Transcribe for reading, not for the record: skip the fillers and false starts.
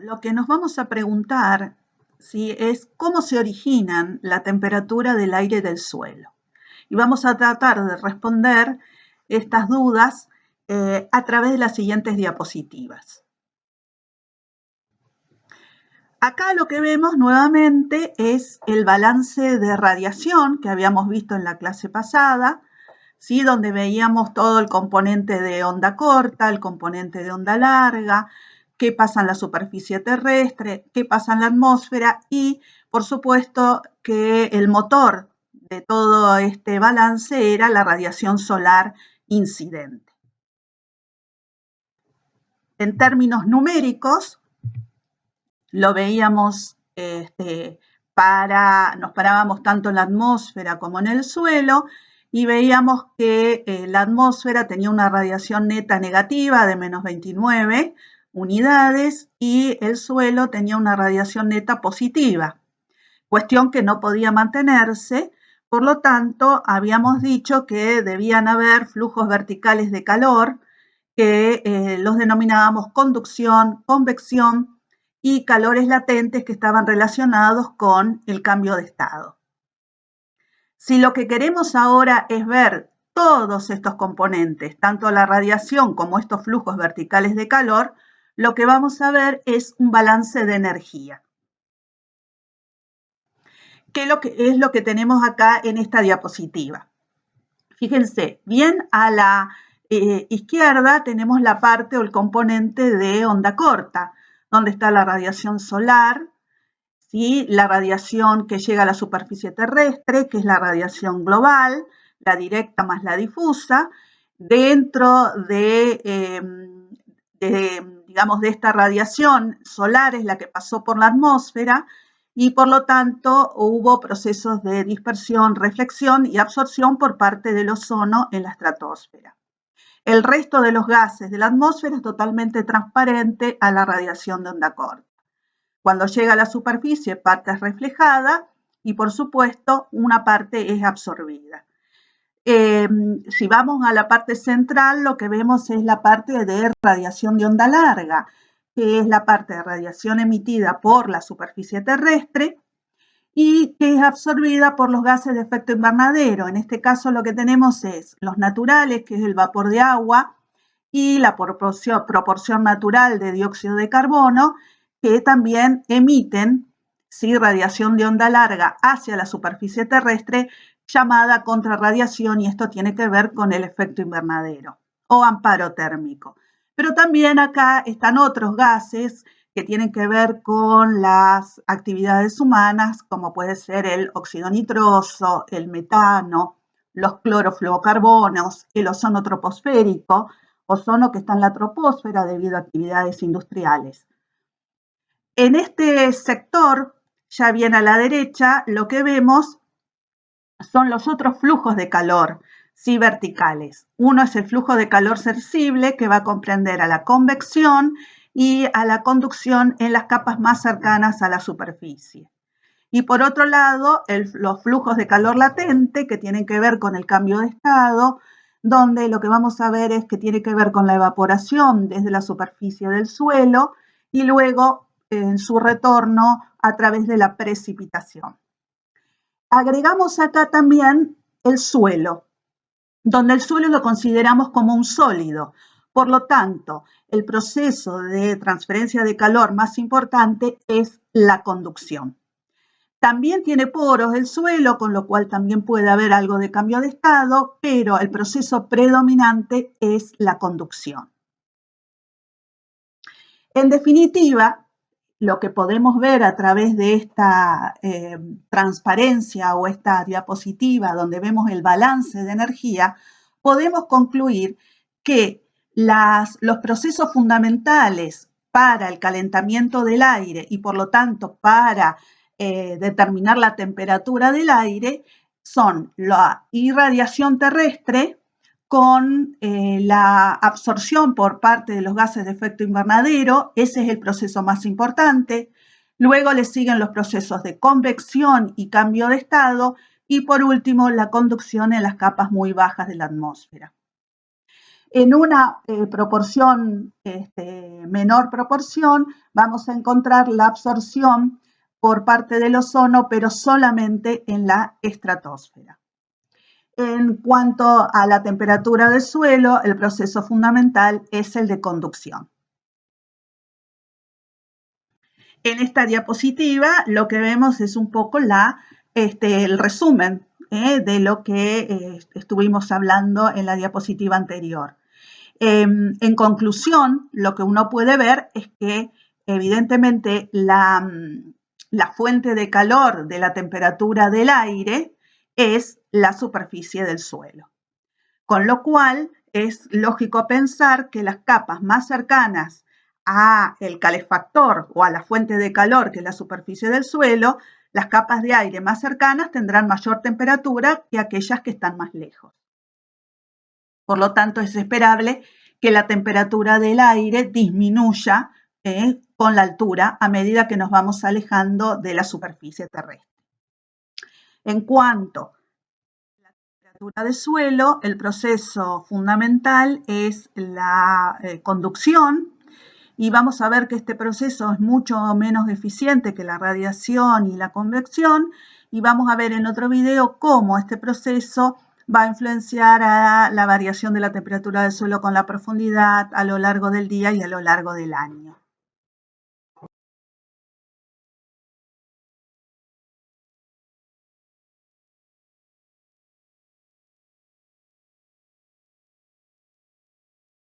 Lo que nos vamos a preguntar, ¿sí?, es cómo se originan la temperatura del aire y del suelo. Y vamos a tratar de responder estas dudas a través de las siguientes diapositivas. Acá lo que vemos nuevamente es el balance de radiación que habíamos visto en la clase pasada, ¿sí?, donde veíamos todo el componente de onda corta, el componente de onda larga, qué pasa en la superficie terrestre, qué pasa en la atmósfera y, por supuesto, que el motor de todo este balance era la radiación solar incidente. En términos numéricos, lo veíamos, nos parábamos tanto en la atmósfera como en el suelo y veíamos que la atmósfera tenía una radiación neta negativa de menos 29 unidades y el suelo tenía una radiación neta positiva, cuestión que no podía mantenerse. Por lo tanto, habíamos dicho que debían haber flujos verticales de calor que los denominábamos conducción, convección y calores latentes que estaban relacionados con el cambio de estado. Si lo que queremos ahora es ver todos estos componentes, tanto la radiación como estos flujos verticales de calor, lo que vamos a ver es un balance de energía. ¿Qué es lo que tenemos acá en esta diapositiva? Fíjense, bien a la izquierda tenemos la parte o el componente de onda corta, donde está la radiación solar, ¿sí?, la radiación que llega a la superficie terrestre, que es la radiación global, la directa más la difusa. Dentro digamos, de esta radiación solar es la que pasó por la atmósfera y por lo tanto hubo procesos de dispersión, reflexión y absorción por parte del ozono en la estratosfera. El resto de los gases de la atmósfera es totalmente transparente a la radiación de onda corta. Cuando llega a la superficie, parte es reflejada y, por supuesto, una parte es absorbida. Si vamos a la parte central, lo que vemos es la parte de radiación de onda larga, que es la parte de radiación emitida por la superficie terrestre y que es absorbida por los gases de efecto invernadero. En este caso lo que tenemos es los naturales, que es el vapor de agua, y la proporción natural de dióxido de carbono, que también emiten, ¿sí?, radiación de onda larga hacia la superficie terrestre, llamada contrarradiación, y esto tiene que ver con el efecto invernadero o amparo térmico. Pero también acá están otros gases que tienen que ver con las actividades humanas, como puede ser el óxido nitroso, el metano, los clorofluorocarbonos, el ozono troposférico, ozono que está en la troposfera debido a actividades industriales. En este sector, ya bien a la derecha, lo que vemos son los otros flujos de calor, sí, verticales. Uno es el flujo de calor sensible, que va a comprender a la convección y a la conducción en las capas más cercanas a la superficie. Y por otro lado, los flujos de calor latente, que tienen que ver con el cambio de estado, donde lo que vamos a ver es que tiene que ver con la evaporación desde la superficie del suelo y luego en su retorno a través de la precipitación. Agregamos acá también el suelo, donde el suelo lo consideramos como un sólido. Por lo tanto, el proceso de transferencia de calor más importante es la conducción. También tiene poros el suelo, con lo cual también puede haber algo de cambio de estado, pero el proceso predominante es la conducción. En definitiva, lo que podemos ver a través de esta transparencia o esta diapositiva donde vemos el balance de energía, podemos concluir que los procesos fundamentales para el calentamiento del aire y por lo tanto para determinar la temperatura del aire son la irradiación terrestre con la absorción por parte de los gases de efecto invernadero. Ese es el proceso más importante. Luego le siguen los procesos de convección y cambio de estado y por último la conducción en las capas muy bajas de la atmósfera. En una proporción, menor proporción, vamos a encontrar la absorción por parte del ozono, pero solamente en la estratosfera. En cuanto a la temperatura del suelo, el proceso fundamental es el de conducción. En esta diapositiva lo que vemos es un poco el resumen de lo que estuvimos hablando en la diapositiva anterior. En conclusión, lo que uno puede ver es que evidentemente la fuente de calor de la temperatura del aire es la superficie del suelo. Con lo cual es lógico pensar que las capas más cercanas a el calefactor o a la fuente de calor, que es la superficie del suelo, las capas de aire más cercanas tendrán mayor temperatura que aquellas que están más lejos. Por lo tanto, es esperable que la temperatura del aire disminuya con la altura a medida que nos vamos alejando de la superficie terrestre. En cuanto a la temperatura del suelo, el proceso fundamental es la conducción, y vamos a ver que este proceso es mucho menos eficiente que la radiación y la convección, y vamos a ver en otro video cómo este proceso va a influenciar a la variación de la temperatura del suelo con la profundidad a lo largo del día y a lo largo del año.